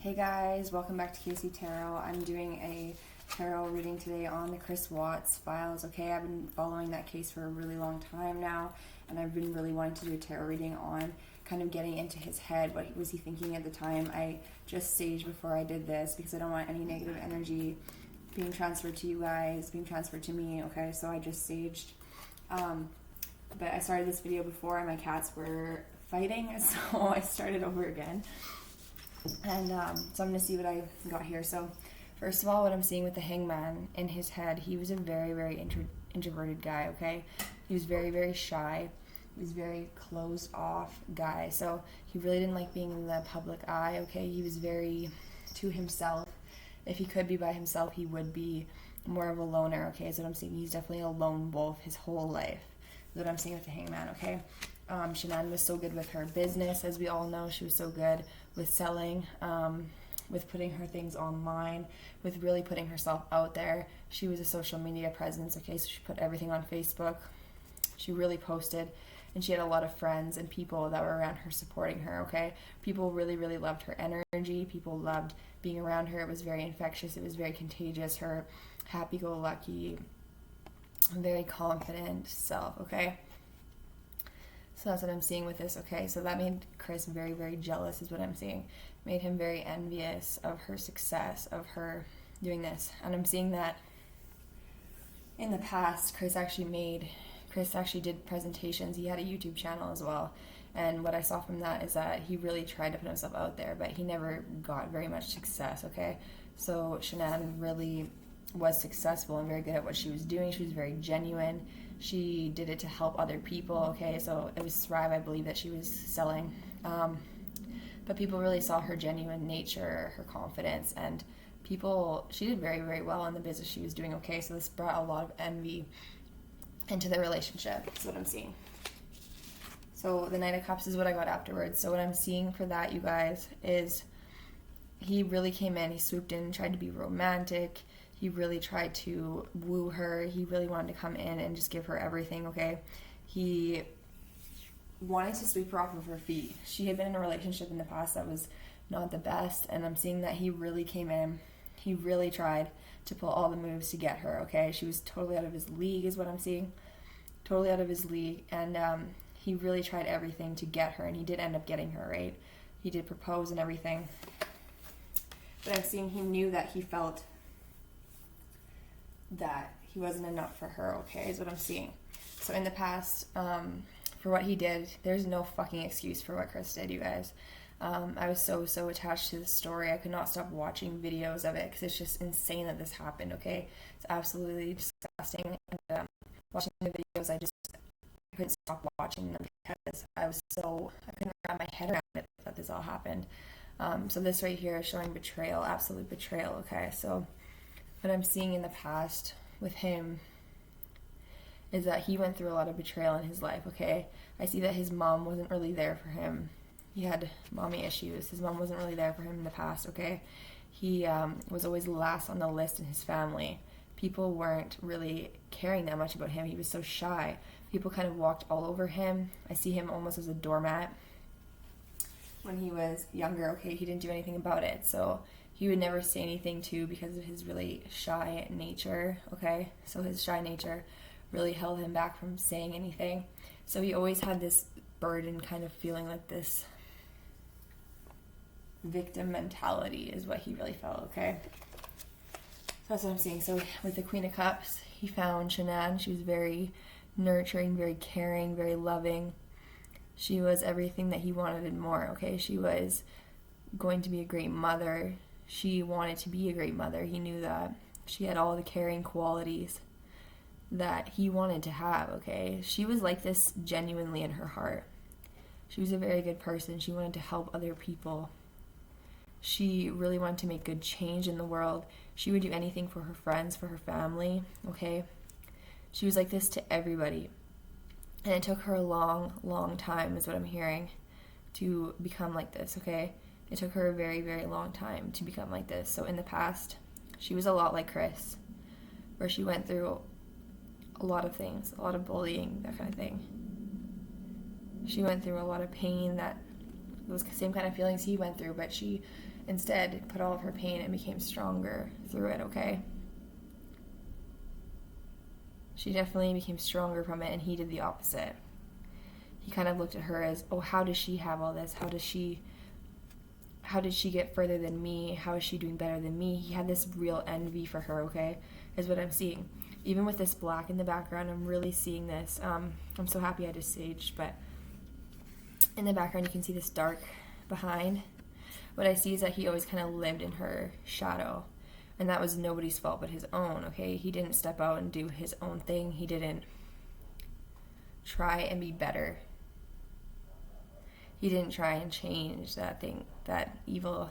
Hey guys, welcome back to Casey Tarot. I'm doing a tarot reading today on the Chris Watts files. Okay, I've been following that case for a really long time now, and I've been really wanting to do a tarot reading on kind of getting into his head. What was he thinking at the time? I just saged before I did this because I don't want any negative energy being transferred to you guys, being transferred to me. Okay, so I just saged. But I started this video before and my cats were fighting, so I started over again. And so I'm going to see what I got here. So first of all, what I'm seeing with the Hangman in his head, he was a very, very introverted guy, okay? He was very, very shy. He was very closed off guy. So he really didn't like being in the public eye, okay? He was very to himself. If he could be by himself, he would be more of a loner, okay? Is what I'm seeing. He's definitely a lone wolf his whole life. Is what I'm seeing with the Hangman, okay? Shannan was so good with her business, as we all know. She was so good with selling, with putting her things online, with really putting herself out there. She was a social media presence, okay, so she put everything on Facebook. She really posted, and she had a lot of friends and people that were around her supporting her, okay? People really, really loved her energy. People loved being around her. It was very infectious. It was very contagious. Her happy-go-lucky, very confident self, okay? So that's what I'm seeing with this, okay? So that made Chris very, very jealous is what I'm seeing. Made him very envious of her success, of her doing this. And I'm seeing that in the past, Chris actually did presentations. He had a YouTube channel as well. And what I saw from that is that he really tried to put himself out there, but he never got very much success, okay? So Shannan really was successful and very good at what she was doing. She was very genuine. She did it to help other people, okay? So it was Thrive, I believe, that she was selling. But people really saw her genuine nature, her confidence, and she did very, very well in the business she was doing, okay? So this brought a lot of envy into the relationship. That's what I'm seeing. So the Knight of Cups is what I got afterwards. So what I'm seeing for that, you guys, is he really came in, he swooped in, tried to be romantic. He really tried to woo her. He really wanted to come in and just give her everything, okay? He wanted to sweep her off of her feet. She had been in a relationship in the past that was not the best, and I'm seeing that he really came in. He really tried to pull all the moves to get her, okay? She was totally out of his league is what I'm seeing. Totally out of his league, and he really tried everything to get her, and he did end up getting her, right? He did propose and everything. But I'm seeing he knew that he felt that he wasn't enough for her, okay, is what I'm seeing. So in the past, for what he did, there's no fucking excuse for what Chris did, you guys. I was so attached to the story. I could not stop watching videos of it because it's just insane that this happened, okay? It's absolutely disgusting. And watching the videos, I couldn't stop watching them because I couldn't wrap my head around it that this all happened. So this right here is showing betrayal, absolute betrayal, okay? So what I'm seeing in the past with him is that he went through a lot of betrayal in his life, okay? I see that his mom wasn't really there for him. He had mommy issues. His mom wasn't really there for him in the past, okay? He was always last on the list in his family. People weren't really caring that much about him. He was so shy. People kind of walked all over him. I see him almost as a doormat. When he was younger, okay, he didn't do anything about it, so he would never say anything too because of his really shy nature, okay? So his shy nature really held him back from saying anything. So he always had this burden, kind of feeling like this victim mentality is what he really felt, okay? So that's what I'm seeing. So with the Queen of Cups, he found Shannan. She was very nurturing, very caring, very loving. She was everything that he wanted and more, okay? She was going to be a great mother. She wanted to be a great mother. He knew that. She had all the caring qualities that he wanted to have, okay? She was like this genuinely in her heart. She was a very good person. She wanted to help other people. She really wanted to make good change in the world. She would do anything for her friends, for her family, okay? She was like this to everybody. And it took her a long, long time, is what I'm hearing, to become like this, okay? It took her a very, very long time to become like this. So in the past, she was a lot like Chris, where she went through a lot of things, a lot of bullying, that kind of thing. She went through a lot of pain, that those same kind of feelings he went through, but she instead put all of her pain and became stronger through it, okay? She definitely became stronger from it, and he did the opposite. He kind of looked at her as, oh, how does she have all this? How did she get further than me? How is she doing better than me? He had this real envy for her, okay, is what I'm seeing. Even with this black in the background, I'm really seeing this. I'm so happy I just saged, but in the background you can see this dark behind. What I see is that he always kind of lived in her shadow, and that was nobody's fault but his own, okay? He didn't step out and do his own thing. He didn't try and be better. He didn't try and change that thing, that evil,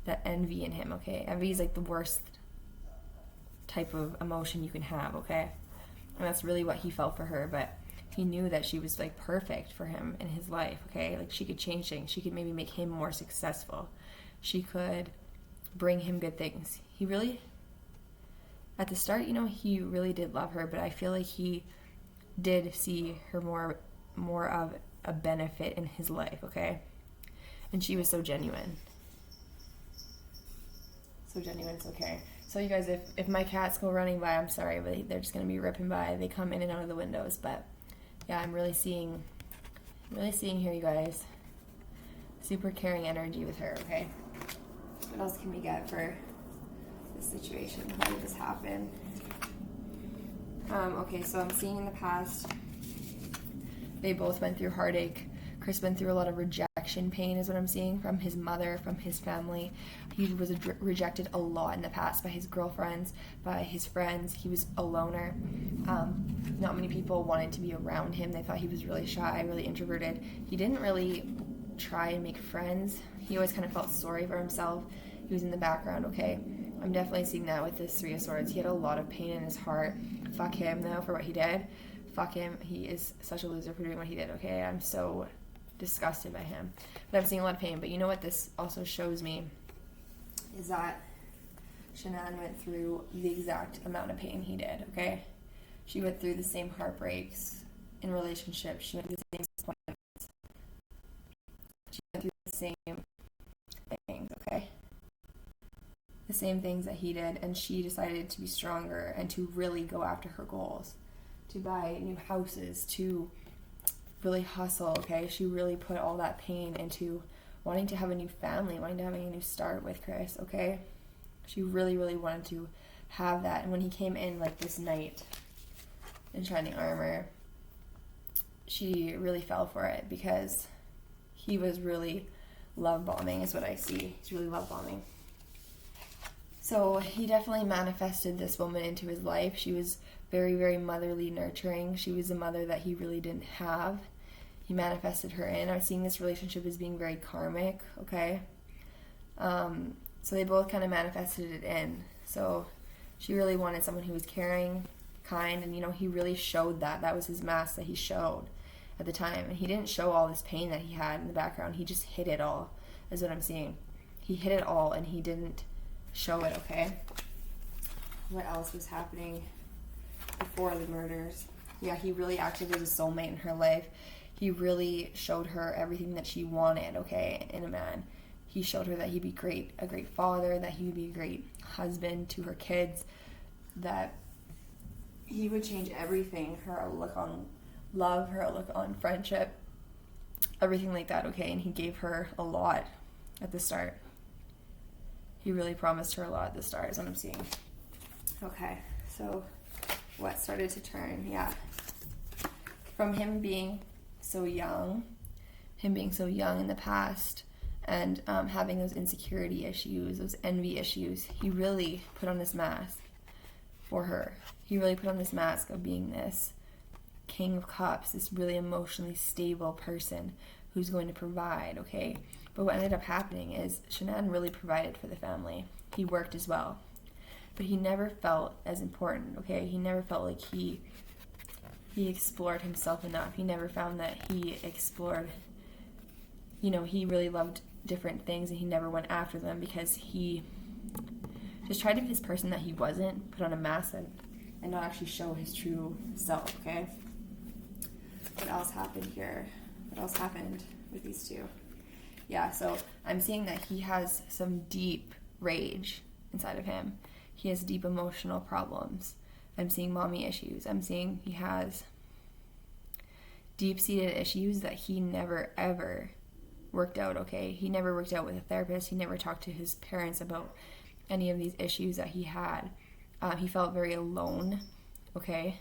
that envy in him, okay? Envy is like the worst type of emotion you can have, okay? And that's really what he felt for her, but he knew that she was like perfect for him in his life, okay? Like she could change things. She could maybe make him more successful. She could bring him good things. He really, at the start, you know, he really did love her, but I feel like he did see her more of a benefit in his life, okay? And she was so genuine. So genuine, it's okay. So you guys, if my cats go running by, I'm sorry, but they're just going to be ripping by. They come in and out of the windows, but yeah, I'm really seeing here, you guys. Super caring energy with her, okay? What else can we get for this situation? How did this happen? Okay, so I'm seeing in the past, they both went through heartache. Chris went through a lot of rejection pain is what I'm seeing from his mother, from his family. He was rejected a lot in the past by his girlfriends, by his friends. He was a loner. Not many people wanted to be around him. They thought he was really shy, really introverted. He didn't really try and make friends. He always kind of felt sorry for himself. He was in the background, okay? I'm definitely seeing that with this Three of Swords. He had a lot of pain in his heart. Fuck him, though, for what he did. Fuck him. He is such a loser for doing what he did, okay? I'm so disgusted by him. But I'm seeing a lot of pain. But you know what this also shows me? Is that Shannan went through the exact amount of pain he did, okay? She went through the same heartbreaks in relationships. She went through the same disappointments. She went through the same things, okay? The same things that he did, and she decided to be stronger and to really go after her goals, to buy new houses, to really hustle, okay? She really put all that pain into wanting to have a new family, wanting to have a new start with Chris, okay? She really, really wanted to have that. And when he came in like this knight in shining armor, she really fell for it because he was really love bombing is what I see. He's really love bombing. So he definitely manifested this woman into his life. She was very, very motherly, nurturing. She was a mother that he really didn't have. He manifested her in. I'm seeing this relationship as being very karmic, okay? So they both kind of manifested it in. So she really wanted someone who was caring, kind, and, you know, he really showed that. That was his mask that he showed at the time. And he didn't show all this pain that he had in the background. He just hid it all, is what I'm seeing. He hid it all, and he didn't show it, okay? What else was happening before the murders? Yeah, he really acted as a soulmate in her life. He really showed her everything that she wanted, okay, in a man. He showed her that he'd be a great father, that he would be a great husband to her kids, that he would change everything, her outlook on love, her outlook on friendship, everything like that, okay? And he gave her a lot at the start. He really promised her a lot at the start, is what I'm seeing. Okay, so what started to turn? Yeah. From him being so young in the past, and having those insecurity issues, those envy issues, he really put on this mask for her. He really put on this mask of being this King of Cups, this really emotionally stable person who's going to provide, okay? But what ended up happening is Shannan really provided for the family. He worked as well. But he never felt as important, okay? He never felt like he explored himself enough. He never found that he explored, you know, he really loved different things and he never went after them because he just tried to be this person that he wasn't, put on a mask and not actually show his true self, okay? What else happened here? What else happened with these two? Yeah, so I'm seeing that he has some deep rage inside of him. He has deep emotional problems. I'm seeing mommy issues. I'm seeing he has deep-seated issues that he never, ever worked out, okay? He never worked out with a therapist. He never talked to his parents about any of these issues that he had. He felt very alone, okay?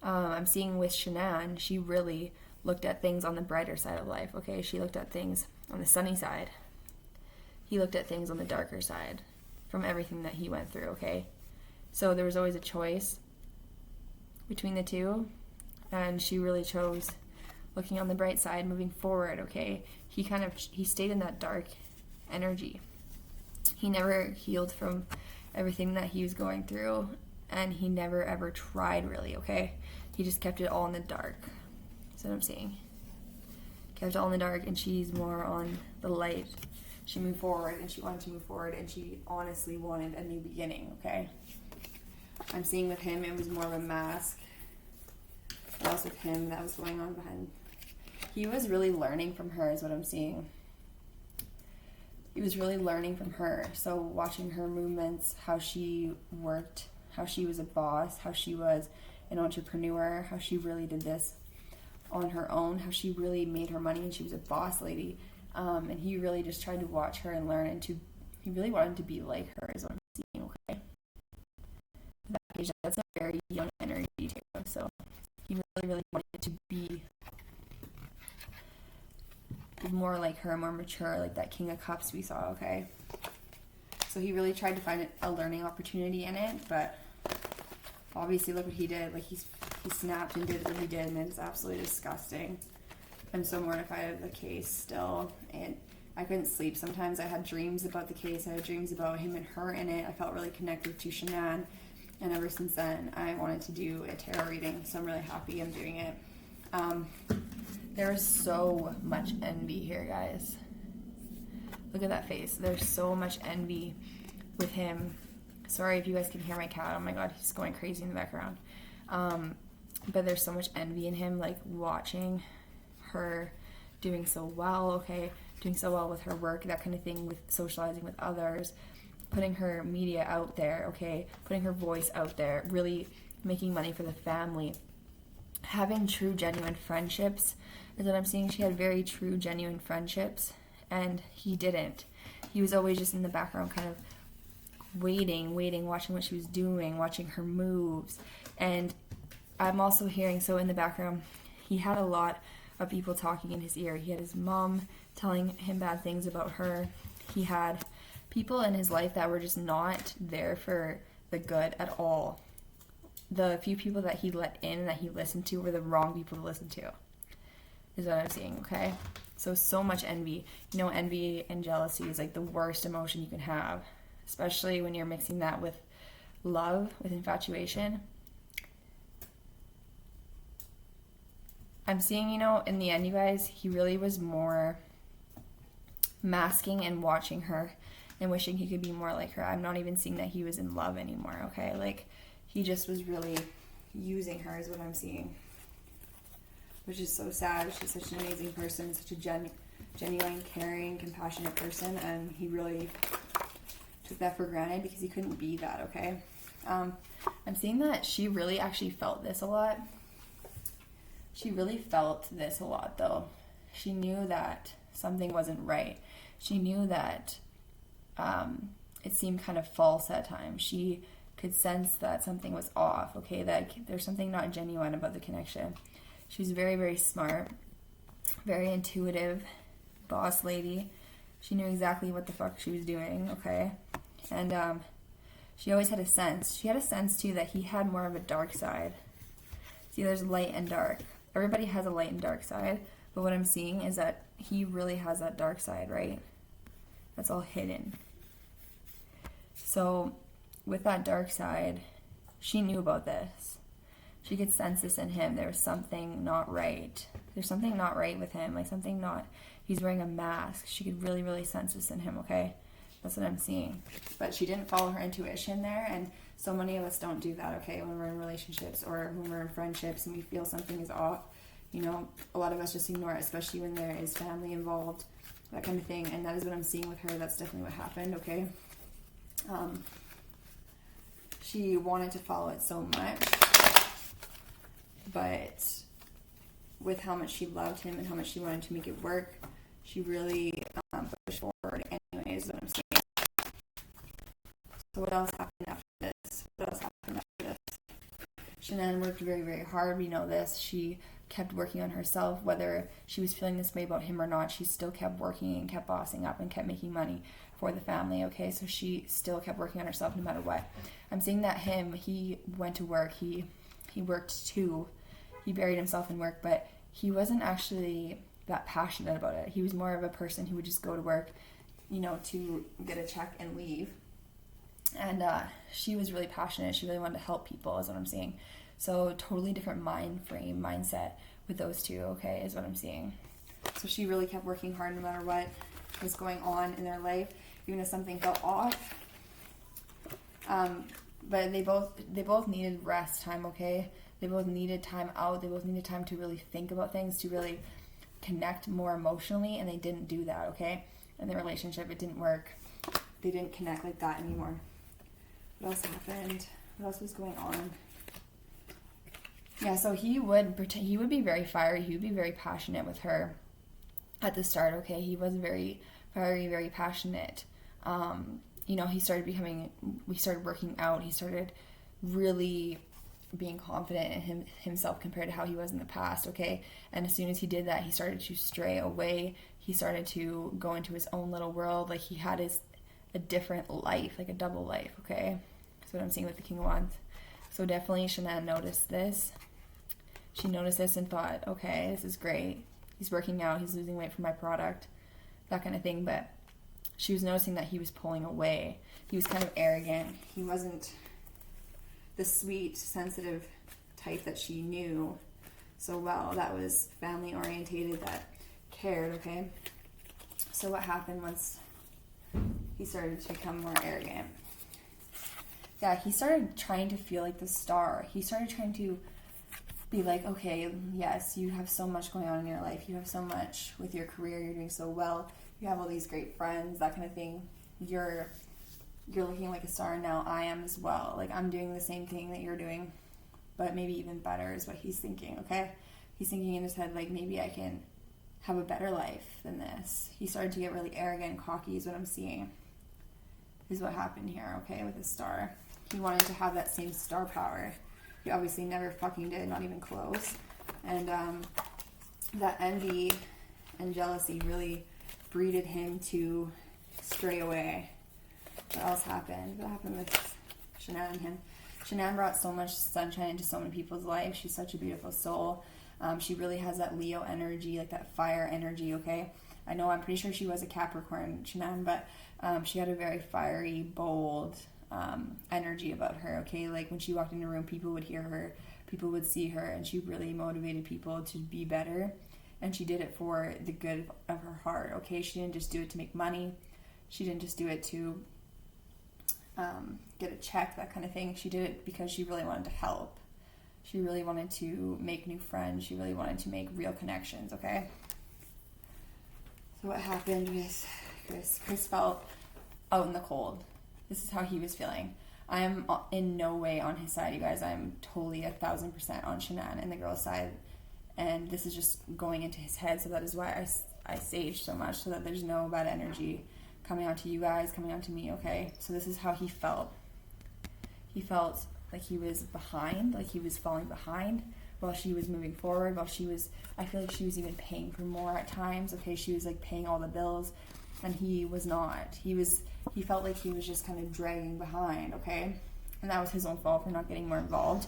I'm seeing with Shannan, she really looked at things on the brighter side of life, okay? She looked at things on the sunny side. He looked at things on the darker side from everything that he went through, okay? So there was always a choice between the two, and she really chose looking on the bright side, moving forward, okay? He stayed in that dark energy. He never healed from everything that he was going through, and he never ever tried really, okay? He just kept it all in the dark. That's what I'm seeing. Kept it all in the dark, and she's more on the light. She moved forward, and she wanted to move forward, and she honestly wanted a new beginning, okay? I'm seeing with him, it was more of a mask. What else with him that was going on behind? He was really learning from her is what I'm seeing. He was really learning from her. So watching her movements, how she worked, how she was a boss, how she was an entrepreneur, how she really did this on her own, how she really made her money and she was a boss lady. And he really just tried to watch her and learn, and he really wanted to be like her is what I'm seeing, okay? That's a very young energy too. So he really wanted to be more like her, more mature, like that King of Cups we saw, okay? So he really tried to find a learning opportunity in it, but obviously look what he did. Like he snapped and did what he did, and it's absolutely disgusting. I'm so mortified of the case still, and I couldn't sleep. Sometimes I had dreams about the case. I had dreams about him and her in it. I felt really connected to Shannan, and ever since then I wanted to do a tarot reading, so I'm really happy I'm doing it. There is so much envy here, guys. Look at that face. There's so much envy with him. Sorry if you guys can hear my cat. Oh my god, he's going crazy in the background. But there's so much envy in him, like watching her doing so well, okay? Doing so well with her work, that kind of thing, with socializing with others, putting her media out there, okay? Putting her voice out there, really making money for the family. Having true, genuine friendships is what I'm seeing. She had very true, genuine friendships, and he didn't. He was always just in the background, kind of waiting, watching what she was doing, watching her moves. And I'm also hearing, so in the background, he had a lot of people talking in his ear. He had his mom telling him bad things about her. He had people in his life that were just not there for the good at all. The few people that he let in, that he listened to, were the wrong people to listen to, is what I'm seeing, okay? So much envy. You know, envy and jealousy is like the worst emotion you can have, especially when you're mixing that with love, with infatuation. I'm seeing, you know, in the end, you guys, he really was more masking and watching her and wishing he could be more like her. I'm not even seeing that he was in love anymore, okay? Like, he just was really using her is what I'm seeing, which is so sad. She's such an amazing person, such a genuine, caring, compassionate person, and he really took that for granted because he couldn't be that, okay? I'm seeing that she really actually felt this a lot. She really felt this a lot, though. She knew that something wasn't right. She knew that it seemed kind of false at times. She could sense that something was off, okay? That there's something not genuine about the connection. She was very, very smart, very intuitive, boss lady. She knew exactly what the fuck she was doing, okay? And she always had a sense. She had a sense, too, that he had more of a dark side. See, there's light and dark. Everybody has a light and dark side, but what I'm seeing is that he really has that dark side, right? That's all hidden. So with that dark side, she knew about this. She could sense this in him. There was something not right. There's something not right with him, like something not, he's wearing a mask. She could really, really sense this in him, okay? That's what I'm seeing. But she didn't follow her intuition there, and so many of us don't do that, okay, when we're in relationships or when we're in friendships and we feel something is off. You know, a lot of us just ignore it, especially when there is family involved. that kind of thing. And that is what I'm seeing with her. That's definitely what happened, okay? She wanted to follow it so much, but with how much she loved him and how much she wanted to make it work, she really pushed forward anyways, what I'm saying. So what else happened after this? Shannan worked very, very hard. We know this. She kept working on herself. Whether she was feeling this way about him or not, she still kept working and kept bossing up and kept making money for the family, okay? So she still kept working on herself no matter what. I'm seeing that he went to work. He worked too. He buried himself in work, but he wasn't actually that passionate about it. He was more of a person who would just go to work, to get a check and leave. And she was really passionate. She really wanted to help people, is what I'm seeing. So totally different mindset with those two, okay, is what I'm seeing. So she really kept working hard no matter what was going on in their life, even if something felt off. But they both needed rest time, okay? They both needed time out. They both needed time to really think about things, to really connect more emotionally, and they didn't do that, okay? In their relationship, it didn't work. They didn't connect like that anymore. What else happened? What else was going on? Yeah, so he would be very fiery. He would be very passionate with her at the start, okay? He was very fiery, very passionate. We started working out. He started really being confident in himself compared to how he was in the past, okay? And as soon as he did that, he started to stray away. He started to go into his own little world. Like, he had a different life, like a double life, okay? That's what I'm seeing with the King of Wands. So definitely Shannan noticed this. She noticed this and thought, okay, this is great. He's working out. He's losing weight for my product, that kind of thing. But she was noticing that he was pulling away. He was kind of arrogant. He wasn't the sweet, sensitive type that she knew so well. That was family orientated, that cared, okay? So what happened once he started to become more arrogant? Yeah, he started trying to feel like the star. He started trying to be like, okay, yes, you have so much going on in your life. You have so much with your career. You're doing so well. You have all these great friends, that kind of thing. You're looking like a star now. I am as well. Like, I'm doing the same thing that you're doing, but maybe even better is what he's thinking, okay? He's thinking in his head, like, maybe I can have a better life than this. He started to get really arrogant and cocky is what I'm seeing. Is what happened here, okay, with his star. He wanted to have that same star power. He obviously never fucking did, not even close. And that envy and jealousy really breeded him to stray away. What else happened? What happened with Shannan and him? Shannan brought so much sunshine into so many people's lives. She's such a beautiful soul. She really has that Leo energy, like that fire energy, okay? I'm pretty sure she was a Capricorn, Shannan, but she had a very fiery, bold energy about her, okay? Like, when she walked in a room, people would hear her, people would see her, and she really motivated people to be better. And she did it for the good of her heart, okay? She didn't just do it to make money. She didn't just do it to get a check, that kind of thing. She did it because she really wanted to help. She really wanted to make new friends. She really wanted to make real connections, okay? So what happened with Chris? Chris felt out in the cold. This is how he was feeling. I am in no way on his side, you guys. I'm totally 1,000% on Shannan and the girl's side. And this is just going into his head, so that is why I sage so much, so that there's no bad energy coming onto you guys, coming onto me, okay? So this is how he felt. He felt like he was behind, like he was falling behind while she was moving forward, I feel like she was even paying for more at times, okay? She was like paying all the bills, and he was not. He felt like he was just kind of dragging behind, okay? And that was his own fault for not getting more involved.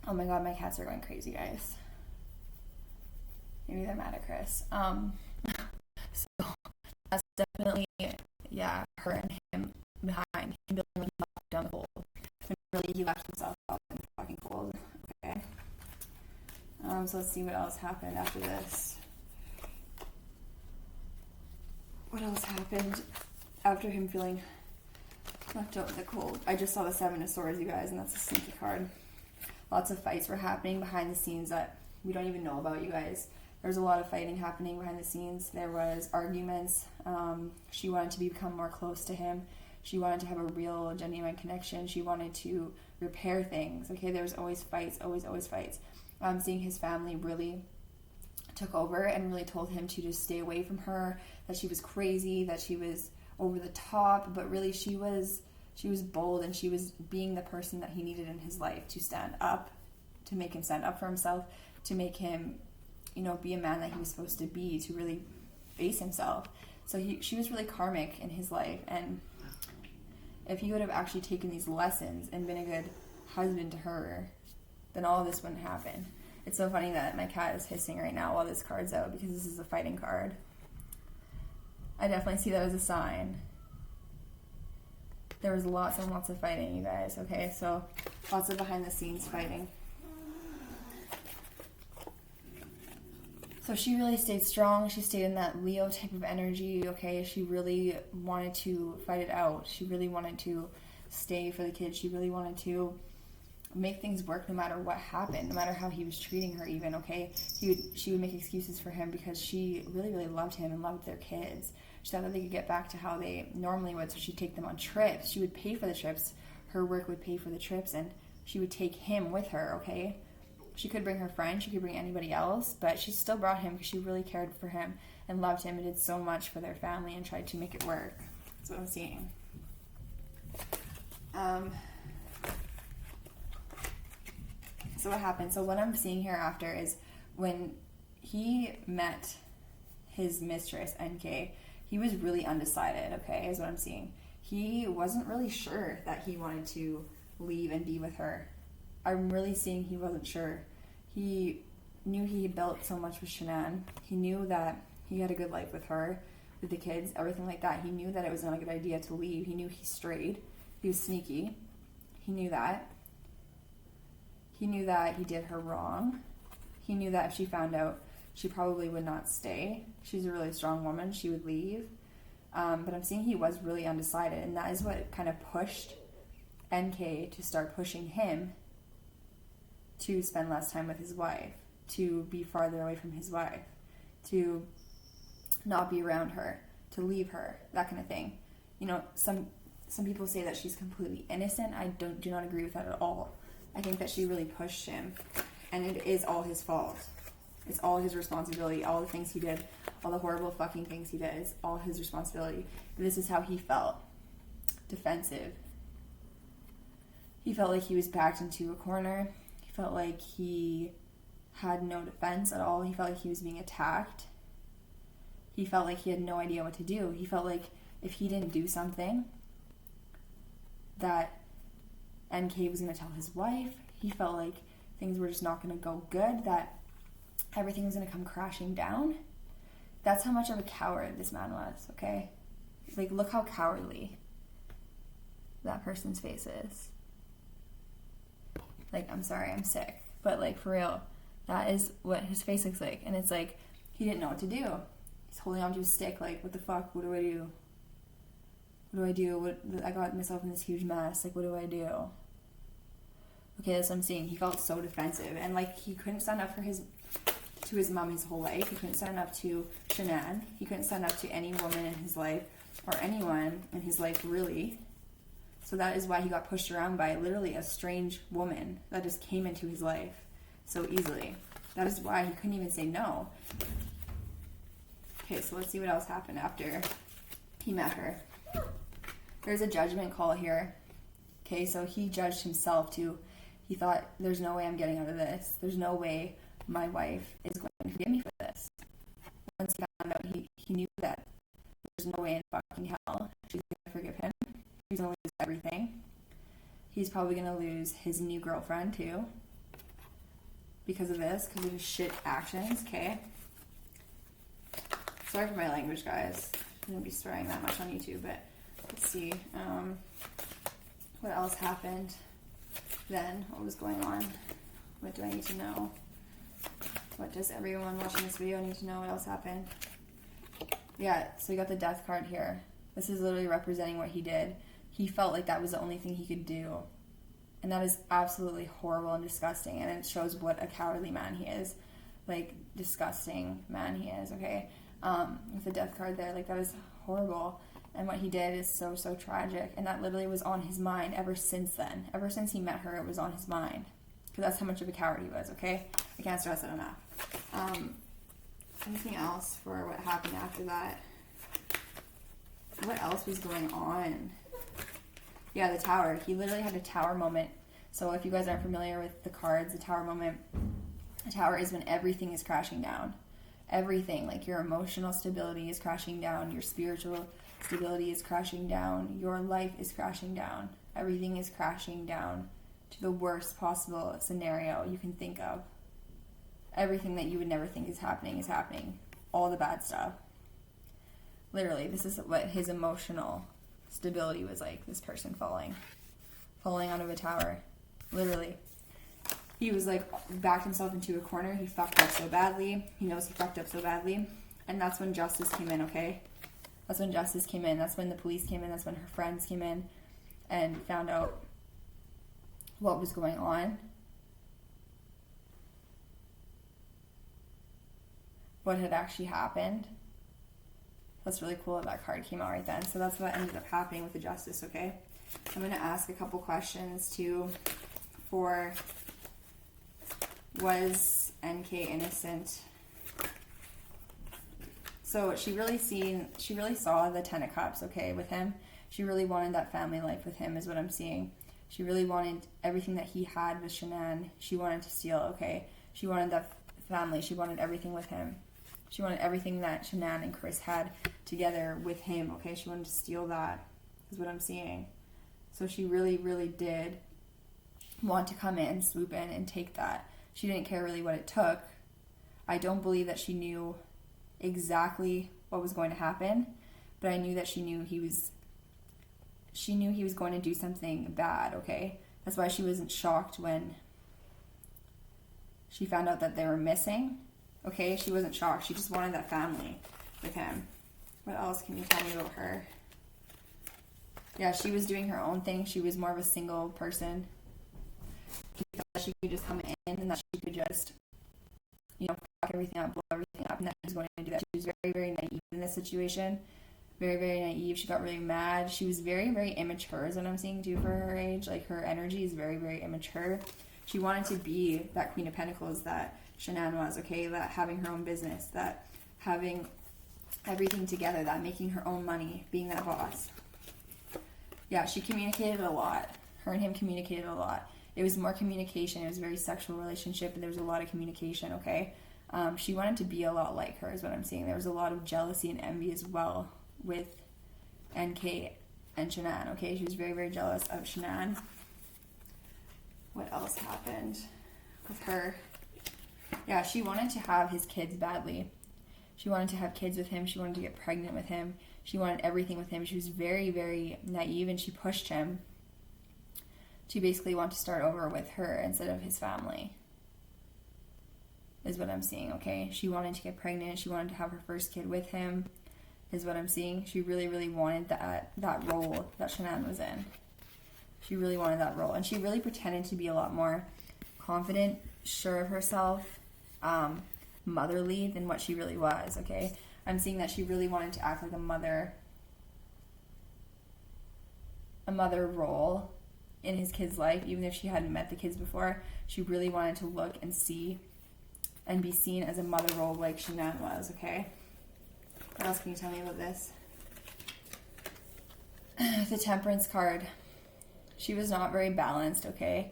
Oh my god, my cats are going crazy, guys. Maybe they're mad at Chris. So that's definitely, yeah, her and him behind. Him building him up down the cold. When really he left himself out in the fucking cold. Okay. So let's see what else happened after this. What else happened after him feeling left out in the cold? I just saw the Seven of Swords, you guys, and that's a sneaky card. Lots of fights were happening behind the scenes that we don't even know about, you guys. There was a lot of fighting happening behind the scenes. There was arguments. She wanted to become more close to him. She wanted to have a real, genuine connection. She wanted to repair things. Okay, there was always fights, always fights. Seeing his family really took over and really told him to just stay away from her, that she was crazy, that she was over the top, but really she was bold, and she was being the person that he needed in his life to stand up, to make him stand up for himself, to make him, be a man that he was supposed to be, to really face himself. So she was really karmic in his life, and if he would have actually taken these lessons and been a good husband to her, then all of this wouldn't happen. It's so funny that my cat is hissing right now while this card's out, because this is a fighting card. I definitely see that as a sign. There was lots and lots of fighting, you guys, okay? So lots of behind the scenes fighting. So she really stayed strong. She stayed in that Leo type of energy, okay? She really wanted to fight it out. She really wanted to stay for the kids. She really wanted to make things work no matter what happened, no matter how he was treating her even, okay? She would make excuses for him because she really, really loved him and loved their kids. She thought that they could get back to how they normally would, so she'd take them on trips. She would pay for the trips. Her work would pay for the trips, and she would take him with her, okay? She could bring her friend, she could bring anybody else, but she still brought him because she really cared for him and loved him and did so much for their family and tried to make it work. That's what I'm seeing. So what happened? So what I'm seeing here after is when he met his mistress, NK, he was really undecided, okay, is what I'm seeing. He wasn't really sure that he wanted to leave and be with her. I'm really seeing he wasn't sure. He knew he built so much with Shannan. He knew that he had a good life with her, with the kids, everything like that. He knew that it was not a good idea to leave. He knew he strayed. He was sneaky. He knew that. He knew that he did her wrong. He knew that if she found out, she probably would not stay. She's a really strong woman. She would leave. But I'm seeing he was really undecided, and that is what kind of pushed NK to start pushing him to spend less time with his wife, to be farther away from his wife, to not be around her, to leave her, that kind of thing. Some people say that she's completely innocent. I do not agree with that at all. I think that she really pushed him, and it is all his fault. It's all his responsibility. All the things he did, all the horrible fucking things he did, is all his responsibility. This is how he felt. Defensive. He felt like he was backed into a corner. He felt like he had no defense at all. He felt like he was being attacked. He felt like he had no idea what to do. He felt like if he didn't do something, that NK was going to tell his wife. He felt like things were just not going to go good, that everything was going to come crashing down. That's how much of a coward this man was, okay? Like, look how cowardly that person's face is. Like, I'm sorry, I'm sick. But, like, for real, that is what his face looks like. And it's like, he didn't know what to do. He's holding onto his stick, like, what the fuck? What do I do? What do I do? I got myself in this huge mess. Like, what do I do? Okay, that's what I'm seeing. He felt so defensive. And, like, he couldn't stand up to his mom his whole life. He couldn't stand up to Shannan. He couldn't stand up to any woman in his life, or anyone in his life, really. So that is why he got pushed around by literally a strange woman that just came into his life so easily. That is why he couldn't even say no. Okay, so let's see what else happened after he met her. There's a judgment call here. Okay, so he judged himself too. He thought, there's no way I'm getting out of this. There's no way my wife is going to forgive me for this. Once he found out, he knew that there's no way in fucking hell she's going to forgive him. He's going to lose everything. He's probably going to lose his new girlfriend too because of this, because of his shit actions, okay? Sorry for my language, guys. I wouldn't be swearing that much on YouTube, but let's see. What else happened then? What was going on? What do I need to know? What does everyone watching this video need to know? What else happened? Yeah, so you got the death card here. This is literally representing what he did. He felt like that was the only thing he could do. And that is absolutely horrible and disgusting. And it shows what a cowardly man he is. like, disgusting man he is, okay? With the death card there, like, that is horrible. And what he did is so, so tragic. And that literally was on his mind ever since then. Ever since he met her, it was on his mind. Because that's how much of a coward he was, okay? I can't stress it enough. Anything else for what happened after that? What else was going on? Yeah, the tower. He literally had a tower moment. So if you guys aren't familiar with the cards, the tower moment, the tower is when everything is crashing down. Everything, like your emotional stability is crashing down, your spiritual stability is crashing down, your life is crashing down. Everything is crashing down to the worst possible scenario you can think of. Everything that you would never think is happening. All the bad stuff. Literally, this is what his emotional stability was like, this person falling out of a tower. Literally. He was like, backed himself into a corner. He fucked up so badly. He knows he fucked up so badly. And that's when justice came in, okay? That's when justice came in. That's when the police came in. That's when her friends came in and found out what was going on. What had actually happened. That's really cool that card came out right then. So that's what ended up happening with the justice, okay? I'm going to ask a couple questions too for, was NK innocent? So she really saw the 10 of Cups, okay, with him. She really wanted that family life with him is what I'm seeing. She really wanted everything that he had with Shannan. She wanted to steal, okay? She wanted that family. She wanted everything with him. She wanted everything that Shannan and Chris had together with him, okay? She wanted to steal that, is what I'm seeing. So she really, really did want to come in, swoop in, and take that. She didn't care really what it took. I don't believe that she knew exactly what was going to happen, but I knew that she knew he was going to do something bad, okay? That's why she wasn't shocked when she found out that they were missing, okay? She wasn't shocked. She just wanted that family with him. What else can you tell me about her? Yeah, she was doing her own thing. She was more of a single person. She felt that she could just come in and that she could just, fuck everything up, blow everything up, and that she was going to do that. She was very, very naive in this situation. Very, very naive. She got really mad. She was very, very immature is what I'm seeing too for her age. Like, her energy is very, very immature. She wanted to be that Queen of Pentacles that Shannan was, okay? That having her own business, that having everything together, that making her own money, being that boss. Yeah, she communicated a lot. Her and him communicated a lot. It was more communication. It was a very sexual relationship, and there was a lot of communication, okay? She wanted to be a lot like her is what I'm seeing. There was a lot of jealousy and envy as well with NK and Shannan, okay? She was very, very jealous of Shannan. What else happened with her? Yeah, she wanted to have his kids badly. She wanted to have kids with him. She wanted to get pregnant with him. She wanted everything with him. She was very, very naive, and she pushed him to basically want to start over with her instead of his family, is what I'm seeing, okay? She wanted to get pregnant. She wanted to have her first kid with him, is what I'm seeing. She really, really wanted that role that Shannan was in. She really wanted that role. And she really pretended to be a lot more confident, sure of herself, motherly than what she really was, okay? I'm seeing that she really wanted to act like a mother role in his kid's life, even if she hadn't met the kids before. She really wanted to look and see and be seen as a mother role like Shannan was, okay? What else can you tell me about this? The Temperance card. She was not very balanced, okay?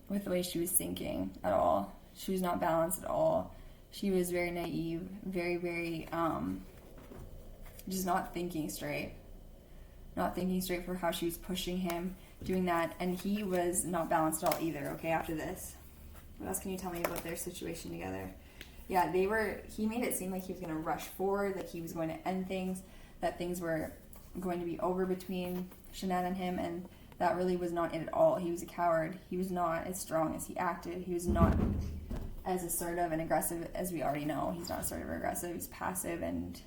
With the way she was thinking at all. She was not balanced at all. She was very naive, very, very, just not thinking straight. Not thinking straight for how she was pushing him, doing that. And he was not balanced at all either, okay, after this. What else can you tell me about their situation together? Yeah, he made it seem like he was going to rush forward, like he was going to end things, that things were going to be over between Shannan and him, and that really was not it at all. He was a coward. He was not as strong as he acted. He was not as assertive and aggressive as we already know. He's not assertive or aggressive. He's passive and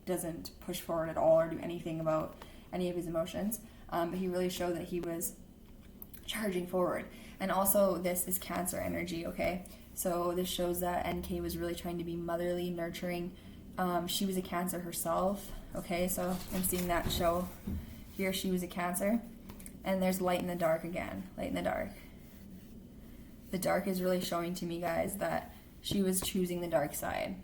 doesn't push forward at all or do anything about any of his emotions. But he really showed that he was charging forward. And also, this is Cancer energy, okay? So this shows that NK was really trying to be motherly, nurturing. She was a Cancer herself. Okay, so I'm seeing that show here. She was a Cancer. And there's light in the dark again. Light in the dark. The dark is really showing to me, guys, that she was choosing the dark side.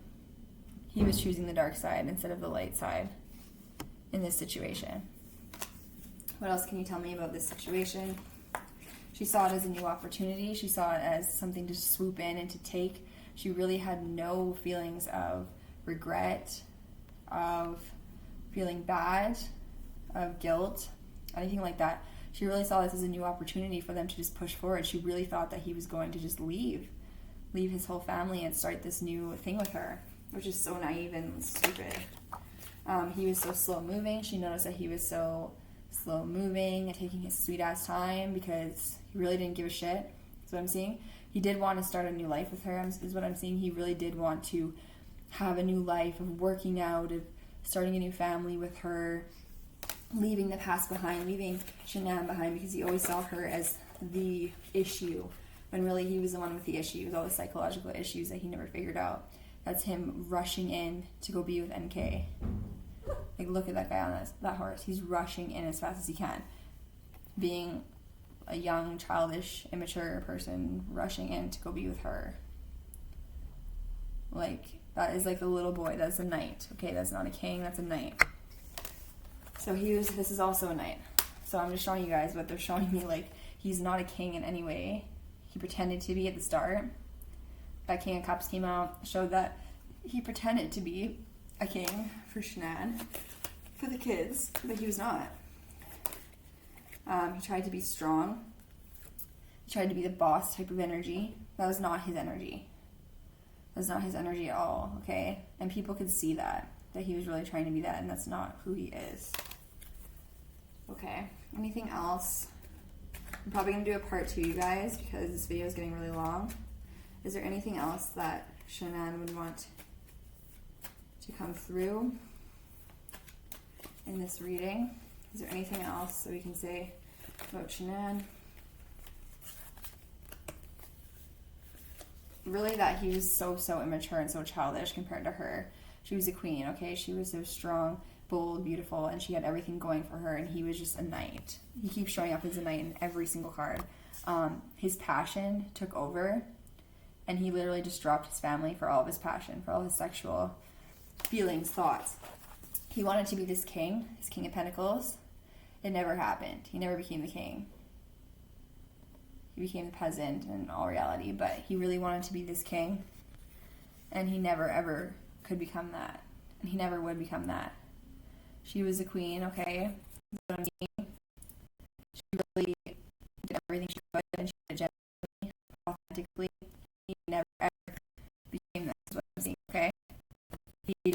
He was choosing the dark side instead of the light side in this situation. What else can you tell me about this situation? She saw it as a new opportunity. She saw it as something to swoop in and to take. She really had no feelings of regret, of feeling bad, of guilt, anything like that. She really saw this as a new opportunity for them to just push forward. She really thought that he was going to just leave his whole family and start this new thing with her, which is so naive and stupid. He was so slow moving. She noticed that he was so slow moving and taking his sweet ass time because he really didn't give a shit. That's what I'm seeing. He did want to start a new life with her, is what I'm seeing. He really did want to have a new life of working out, of starting a new family with her, leaving the past behind, leaving Shannan behind, because he always saw her as the issue, when really he was the one with the issues, all the psychological issues that he never figured out. That's him rushing in to go be with NK. Like, look at that guy on that horse. He's rushing in as fast as he can. Being a young, childish, immature person rushing in to go be with her. Like, that is like the little boy. That's a knight. Okay, that's not a king. That's a knight. So this is also a knight. So I'm just showing you guys what they're showing me. Like, he's not a king in any way. He pretended to be at the start. That King of Cups came out, showed that he pretended to be a king for Shannan, for the kids, but he was not. He tried to be strong. He tried to be the boss type of energy. That was not his energy. That was not his energy at all, okay? And people could see that he was really trying to be that, and that's not who he is. Okay, anything else? I'm probably going to do a part 2, you guys, because this video is getting really long. Is there anything else that Shannan would want to come through in this reading? Is there anything else that we can say about Shannan? Really, that he was so immature and so childish compared to her. She was a queen, okay? She was so strong, bold, beautiful, and she had everything going for her, and he was just a knight. He keeps showing up as a knight in every single card. His passion took over, and he literally just dropped his family for all of his passion, for all his sexual feelings, thoughts. He wanted to be this king of pentacles. It never happened. He never became the king. He became the peasant in all reality, but he really wanted to be this king, and he never ever could become that, and he never would become that. She was a queen, okay? That's what I'm seeing. She really did everything she could, and she did it genuinely, authentically. He never ever became that, is what I'm seeing, okay? He